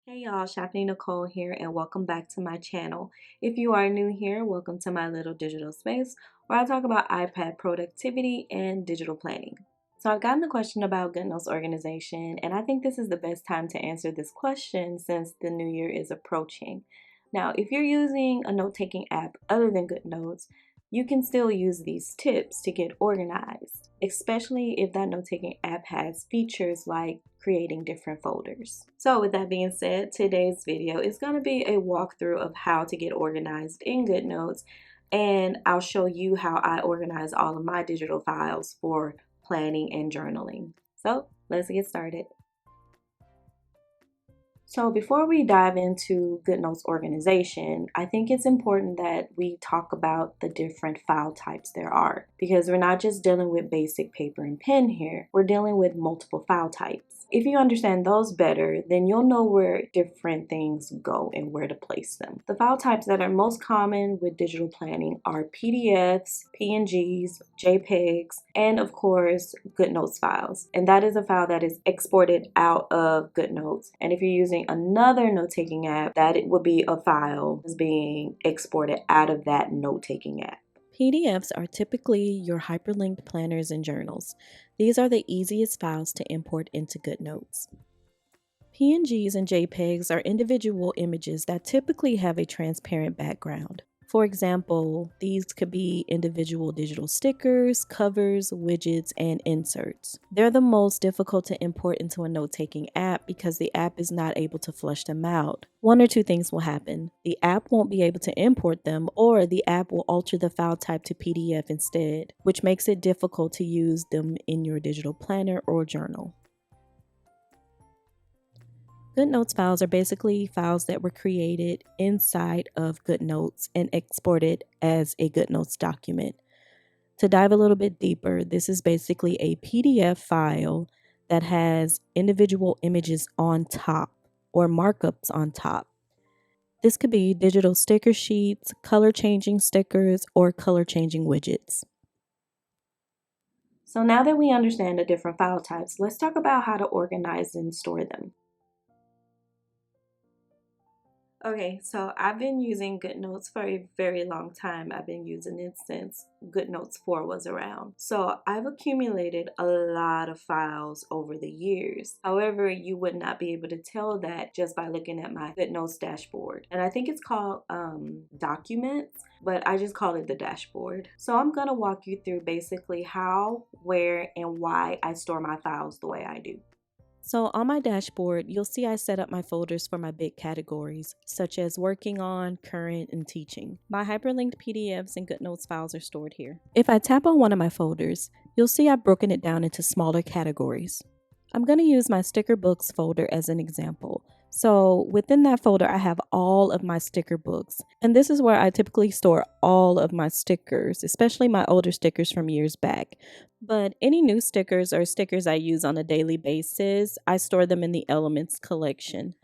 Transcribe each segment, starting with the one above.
Hey y'all, Chaffanie Naycole here, and welcome back to my channel. If you are new here, welcome to my little digital space where I talk about iPad productivity and digital planning. So I've gotten a question about Goodnotes organization, and I think this is the best time to answer this question since the new year is approaching. Now, if you're using a note-taking app other than Goodnotes, you can still use these tips to get organized, especially if that note-taking app has features like creating different folders. So with that being said, today's video is going to be a walkthrough of how to get organized in Goodnotes, and I'll show you how I organize all of my digital files for planning and journaling. So let's get started. So before we dive into Goodnotes organization, I think it's important that we talk about the different file types there are, because we're not just dealing with basic paper and pen here, we're dealing with multiple file types. If you understand those better, then you'll know where different things go and where to place them. The file types that are most common with digital planning are PDFs, pngs, jpgs, and of course Goodnotes files. And that is a file that is exported out of Goodnotes. And if you're using another note-taking app, that it would be a file that's being exported out of that note-taking app. PDFs are typically your hyperlinked planners and journals. These are the easiest files to import into Goodnotes. PNGs and JPEGs are individual images that typically have a transparent background. For example, these could be individual digital stickers, covers, widgets, and inserts. They're the most difficult to import into a note-taking app because the app is not able to flush them out. One or two things will happen. The app won't be able to import them, or the app will alter the file type to PDF instead, which makes it difficult to use them in your digital planner or journal. Goodnotes files are basically files that were created inside of Goodnotes and exported as a Goodnotes document. To dive a little bit deeper, this is basically a PDF file that has individual images on top or markups on top. This could be digital sticker sheets, color changing stickers, or color changing widgets. So now that we understand the different file types, let's talk about how to organize and store them. Okay, so I've been using Goodnotes for a very long time. I've been using it since Goodnotes 4 was around. So I've accumulated a lot of files over the years. However, you would not be able to tell that just by looking at my Goodnotes dashboard. And I think it's called Documents, but I just call it the dashboard. So I'm going to walk you through basically how, where, and why I store my files the way I do. So on my dashboard, you'll see I set up my folders for my big categories, such as working on, current, and teaching. My hyperlinked PDFs and Goodnotes files are stored here. If I tap on one of my folders, you'll see I've broken it down into smaller categories. I'm going to use my sticker books folder as an example. So within that folder, I have all of my sticker books. And this is where I typically store all of my stickers, especially my older stickers from years back. But any new stickers or stickers I use on a daily basis, I store them in the Elements collection.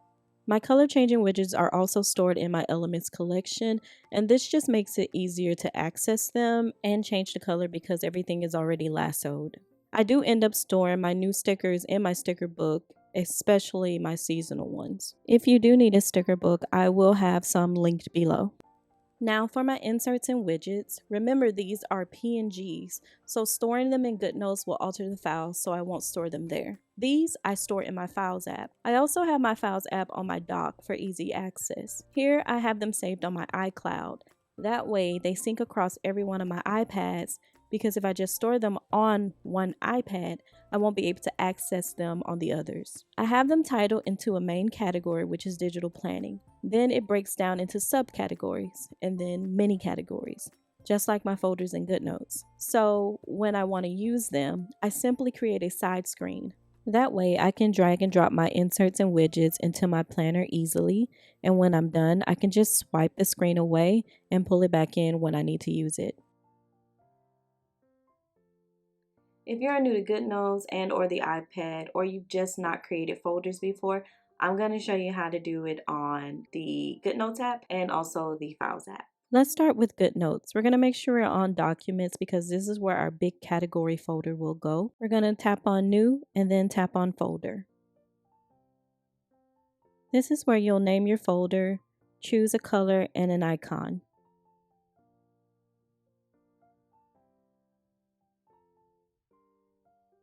My color changing widgets are also stored in my Elements collection, and this just makes it easier to access them and change the color because everything is already lassoed. I do end up storing my new stickers in my sticker book, especially my seasonal ones. If you do need a sticker book, I will have some linked below. Now for my inserts and widgets, remember these are PNGs, so storing them in Goodnotes will alter the files, so I won't store them there. These I store in my Files app. I also have my Files app on my dock for easy access. Here I have them saved on my iCloud. That way they sync across every one of my iPads, because if I just store them on one iPad, I won't be able to access them on the others. I have them titled into a main category, which is digital planning. Then it breaks down into subcategories and then mini categories, just like my folders in Goodnotes. So when I want to use them, I simply create a side screen. That way I can drag and drop my inserts and widgets into my planner easily, and when I'm done, I can just swipe the screen away and pull it back in when I need to use it. If you're new to Goodnotes and or the iPad, or you've just not created folders before, I'm going to show you how to do it on the Goodnotes app and also the Files app. Let's start with Goodnotes. We're going to make sure we're on Documents because this is where our big category folder will go. We're going to tap on New and then tap on Folder. This is where you'll name your folder, choose a color and an icon.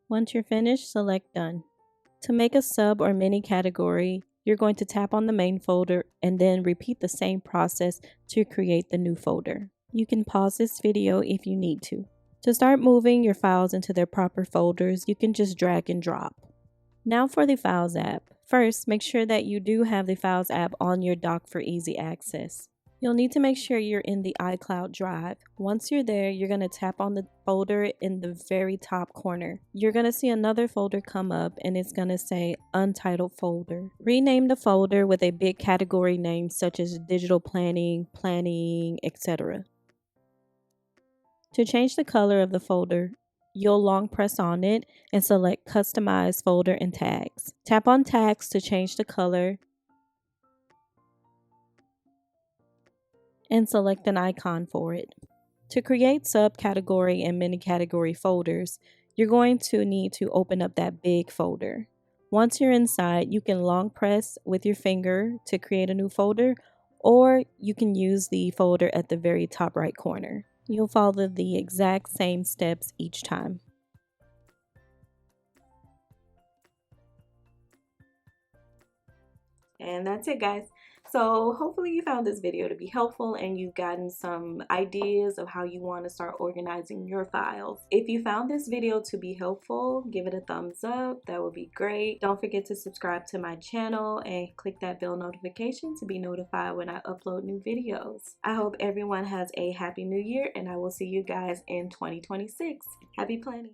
Once you're finished, select Done. To make a sub or mini category, you're going to tap on the main folder and then repeat the same process to create the new folder. You can pause this video if you need to. To start moving your files into their proper folders, you can just drag and drop. Now for the Files app. First, make sure that you do have the Files app on your dock for easy access. You'll need to make sure you're in the iCloud drive. Once you're there, you're going to tap on the folder in the very top corner. You're going to see another folder come up and it's going to say Untitled Folder. Rename the folder with a big category name such as Digital Planning, Planning, etc. To change the color of the folder, you'll long press on it and select Customize Folder and Tags. Tap on Tags to change the color and select an icon for it. To create subcategory and mini category folders, you're going to need to open up that big folder. Once you're inside, you can long press with your finger to create a new folder, or you can use the folder at the very top right corner. You'll follow the exact same steps each time. And that's it, guys. So hopefully you found this video to be helpful and you've gotten some ideas of how you want to start organizing your files. If you found this video to be helpful, give it a thumbs up. That would be great. Don't forget to subscribe to my channel and click that bell notification to be notified when I upload new videos. I hope everyone has a happy new year and I will see you guys in 2026. Happy planning.